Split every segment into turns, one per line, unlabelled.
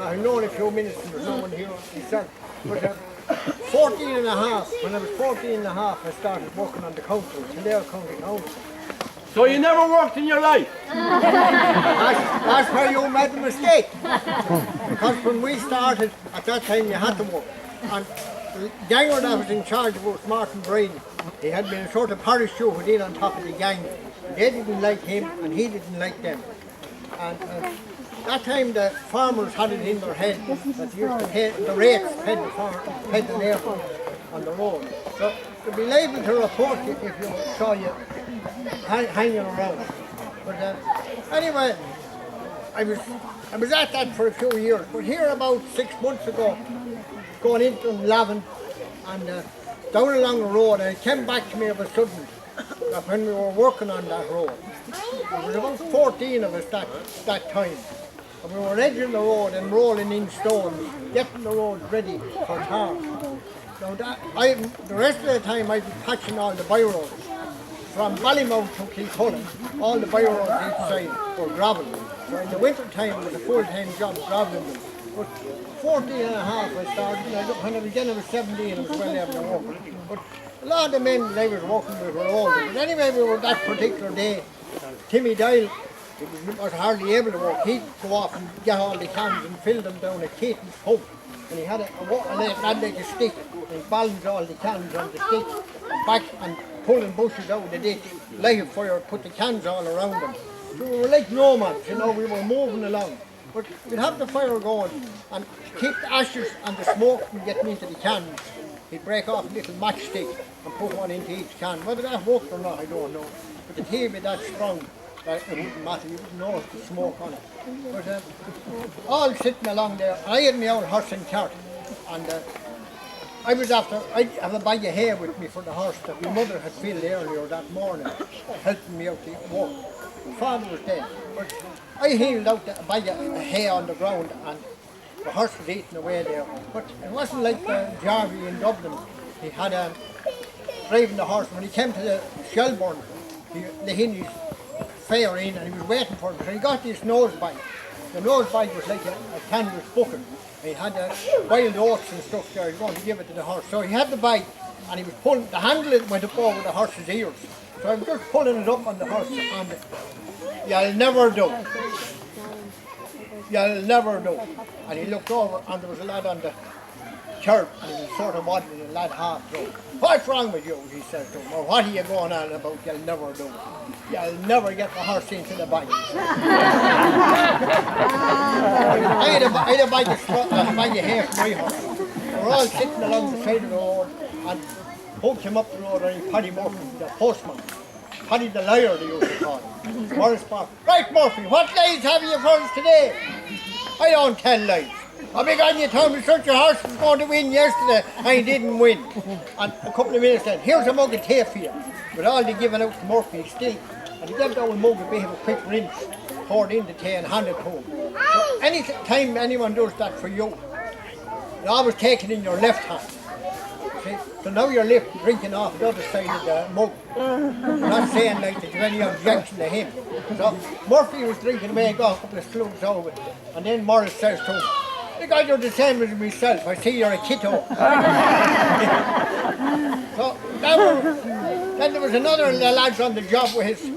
I've known a few minutes and there's no one here himself. But 14 and a half, when I was 14 and a half, I started working on the council, Kildare County Council.
So you never worked in your life?
That's where you made the mistake. Because when we started, at that time you had to work. And the ganger that was in charge of us, Martin Breen, he had been a sort of parachute who did on top of the gang. They didn't like him and he didn't like them. And that time the farmers had it in their head that they used to pay, the rates paid the labour on the road. So they'd be liable to report you if you saw you hanging around. But anyway, I was at that for a few years. But here about 6 months ago, going into Lavin and down along the road, and it came back to me of a sudden that when we were working on that road, there was about 14 of us that time. And we were edging the road and rolling in stones, getting the road ready for tar. Now the rest of the time I'd be patching all the byroads. From Ballymount to Kilcullen, all the byroads each side were gravel. So in the winter time it was a full-time job graveling them. But 14 and a half I started, when I began I was 17, I was well able to walk. But a lot of the men that I was working with were older. But anyway, we were that particular day, Timmy Dial, he was hardly able to walk. He'd go off and get all the cans and fill them down at Keaton's pump. And he had a like a stick, and he balanced all the cans on the stick, and back and pulling bushes out of the ditch, light a fire, put the cans all around them. So we were like nomads, you know, we were moving along. But we'd have the fire going and keep the ashes and the smoke from getting into the cans. He'd break off a little matchstick and put one into each can. Whether that worked or not, I don't know. But the tea would be that strong that it wouldn't matter, you wouldn't notice the smoke on it. But all sitting along there, I had my own horse and cart. And I have a bag of hay with me for the horse that my mother had filled earlier that morning, helping me out to walk. My father was dead, but I heeled out a bag of hay on the ground and the horse was eating away there. But it wasn't like Jarvie in Dublin. He had driving the horse. When he came to the Shelbourne, the Hindies fair in and he was waiting for him. So he got this nose bag. The nose bag was like a canvas bucket. He had wild oats and stuff there. He was going to give it to the horse. So he had the bag and he was pulling, the handle it went up over the horse's ears. So I was just pulling it up on the horse and you'll never do. You'll never do. And he looked over and there was a lad on the curb and he was sort of waddling the lad half through. What's wrong with you? He said to him. Or what are you going on about? You'll never do. You'll never get the horse into the bag. I had a bag of hay for my horse. We were all sitting along the side of the road and hooked him up the road and Paddy Murphy, the postman. Paddy the liar, they used to call him. Morris Park. Right, Murphy, what lies have you for us today? I don't tell lies. I began you told me such a horse was going to win yesterday and he didn't win. And a couple of minutes then, here's a mug of tea for you. With all they given out to Murphy still. And he gave that old mug a bit of a quick rinse, poured in the tea and handed to him. So any time anyone does that for you, you're always taking in your left hand. See? So now you're drinking off the other side of the mug. I'm not saying like that you have any objection to him. So Murphy was drinking away, got a couple of slugs over it. And then Morris says to him, "You guys are the same as myself. I see you're a kiddo." So then there was another of the lads on the job with his,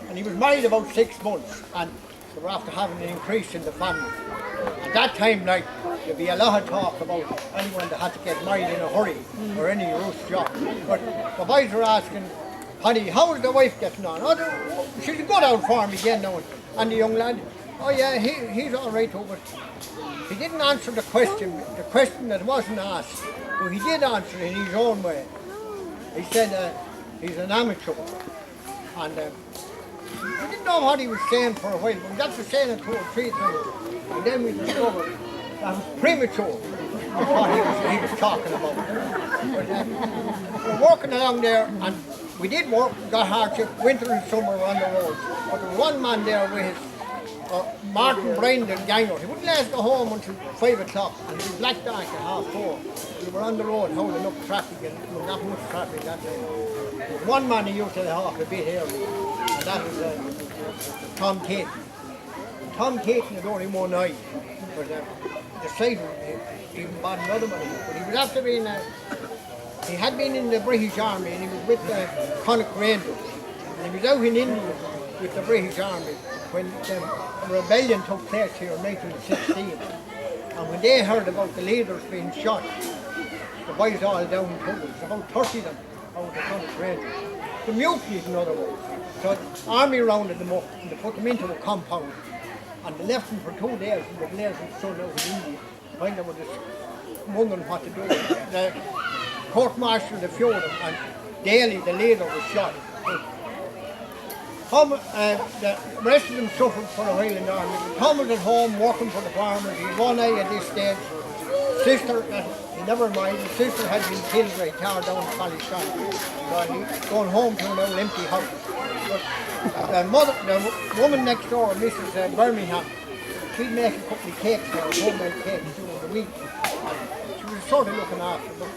and he was married about 6 months, and they were after having an increase in the family. At that time, like, there'd be a lot of talk about anyone that had to get married in a hurry or any rough job. But the boys were asking, "Honey, how is the wife getting on?" "Oh, she's a good old farm again now." And the young lad, "Oh yeah, he's all right over it." He didn't answer the question that wasn't asked, but he did answer it in his own way. He said he's an amateur, and we didn't know what he was saying for a while, but we got to saying it 2 or 3 times, and then we discovered that was premature, what he was talking about. But, we're working along there, and we did work, got hardship, winter and summer on the roads, but there was one man there with his Martin Brandon ganger. He wouldn't let us go home until 5 o'clock, and he was black dark at 4:30. We were on the road holding up traffic, and there was not much traffic that time. There was one man he used to let off a bit early, and that was Tom Caton. Tom Caton had only one eye, but decided even bought another one. But he was after being he had been in the British Army and he was with the Connacht Rangers. And he was out in India with the British Army when the rebellion took place here in 1916. And when they heard about the leaders being shot, the boys all down to it. It's about 30 of them out of the Connacht Rangers. The mutiny is another one. So the army rounded them up and they put them into a compound. And they left them for 2 days in the blazing sun out in India. When they were just wondering what to do. The court-martialed a few of them and Daly, the leader, was shot. The rest of them suffered for the Highland Army. Tom was at home working for the farmers. He had one eye at this stage. Sister, he never mind, his sister had been killed by a car down in Ballyshannon. So he's going home to an old empty house. But the woman next door, Mrs. Birmingham, she'd make a couple of cakes for her, homemade cakes during the week. And she was sort of looking after them.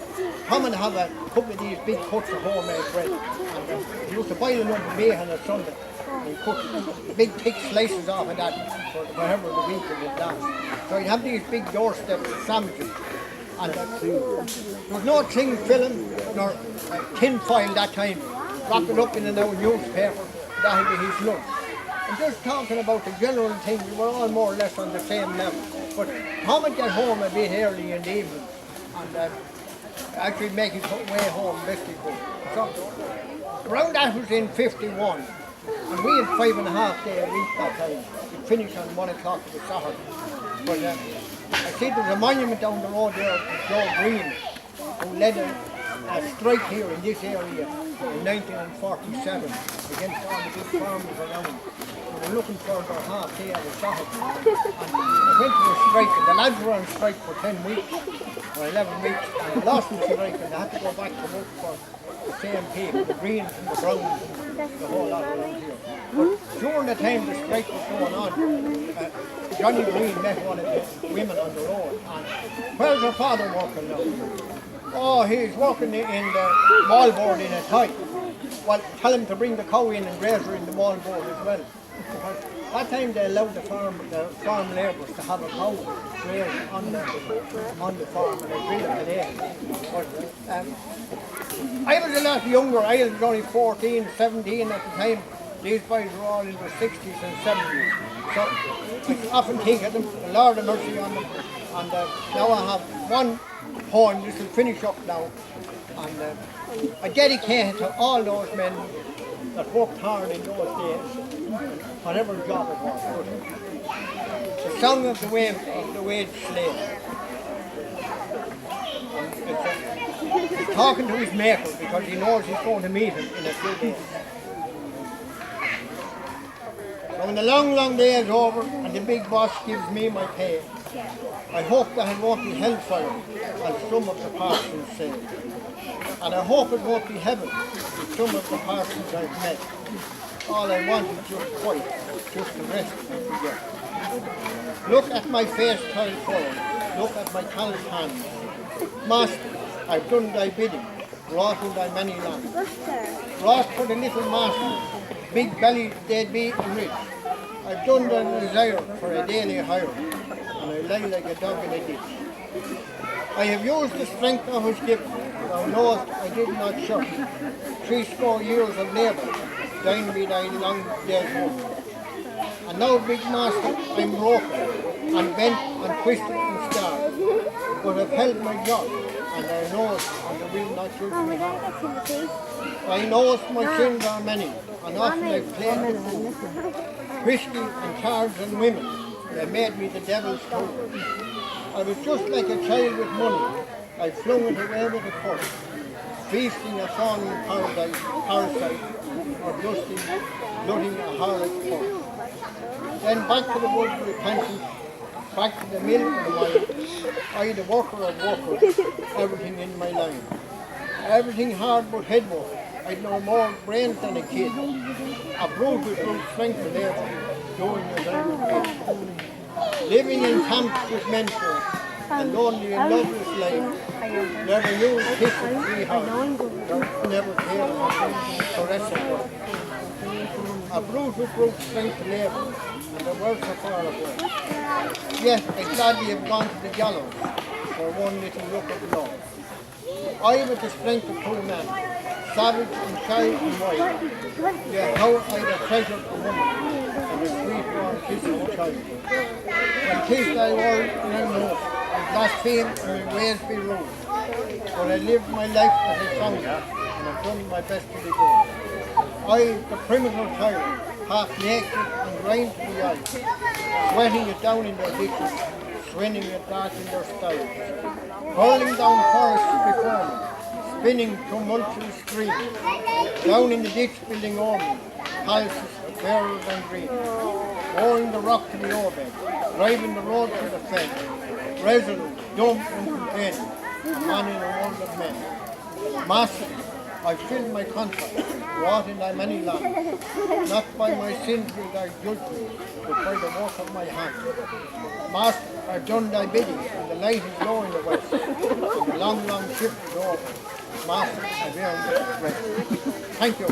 Tom would have a couple of these big cuts of homemade bread. And he used to boil them up in bacon on Sunday. And he cut big thick slices off of that for whatever the week it would last. So he'd have these big doorsteps of sandwiches. And there was no cling film nor tin foil that time. Wrap it up in an old newspaper. That would be his lunch. And just talking about the general thing, we were all more or less on the same level. But Tom would get home a bit early in the evening and actually make his way home best he could. So around that was in 51. And we had 5.5 days a week that time. It finished on 1 o'clock of the Saturday. But I see there's a monument down the road there to Joe Green, who led a strike here in this area in 1947 against all the big farmers around. They were looking for their half day of the Saturday. And they went to a strike, and the lads were on strike for 10 weeks, or 11 weeks, and they lost the strike, and they had to go back to work for the same people, the Greens and the Browns and the whole lot around here. But during the time the strike was going on, Johnny Green met one of the women on the road, and where's her father working now? Oh, he's working in the mall board in a tie. Well, tell him to bring the cow in and graze her in the mall board as well. Because that time they allowed the farm labourers to have a cow graze on the farm, and they drill it today. But I was a lot younger. I was only 14, 17 at the time. These boys were all in their 60s and 70s. So I often think of them, the Lord have mercy on them. And now I have one poem, this will finish up now. And I dedicate it to all those men that worked hard in those days, whatever job it was. The song of the wage slave. He's talking to his maker because he knows he's going to meet him in a few days. So when the long day is over and the big boss gives me my pay, I hope that it won't be hellfire, as some of the parsons say. And I hope it won't be heaven, with some of the parsons I've met. All I want is just quiet, just to rest and forget. Look at my face tiled forward, look at my calloused hands. Master, I've done thy bidding, wrought in thy many lands. Wrought for the little master, big belly they'd be and rich. I've done thy desire for a daily hire, and I lie like a dog in a ditch. I have used the strength of his gift, thou knowest I did not shirk. 60 years of labour, thine be thy long day's work. And now, big master, I'm broken, and bent, and twisted, and starved. But I've held my job, and I know it, and I will not judge me hard. I know my sins are many, and often I've played the fool. Whiskey and cards and women, they made me the devil's tool. I was just like a child with money. I flung it away with a curse, feasting a falling parasite, or dusting, looting a harlot's purse. Then back to the woods with repentance, back to the mill and the wine. I, the worker of workers, everything in my line. Everything hard but head work. I'd no more brains than a kid. A brute with brute strength to labour, doing as I was bid. Living in camps with men folk, a lonely and loveless life. Never knew kiss and free heart, never cared for caress and work. A brute with brute strength to labour, and the words are far away. Yet I gladly have gone to the gallows for one little look of love. I with the strength of two men, savage and shy and wild, yet how I'd have treasured a woman and a sweet-born kiss of a child. When kissed I were in a note, and blaspheme and my ways be rude. But I lived my life as I found it, and I've done my best to be good. I, the primitive child, half naked and grimed to the eyes, sweating it down in their ditches, swinging it dark in their styles, hurling down forests before me, spinning tumultuous streams, down in the ditch building over me, palaces of bearers and green, pouring the rock to the overbed, driving the road to the fen, resolute, dumb and complaining, a man in a world of men. Master, I filled my contract, wrought in thy many lands. Not by my sins will thou judge me, but by the work of my hands. Master, I've done thy bidding, and the light is low in the west, and the long, long shift is over. Master, I've earned rest. Thank you.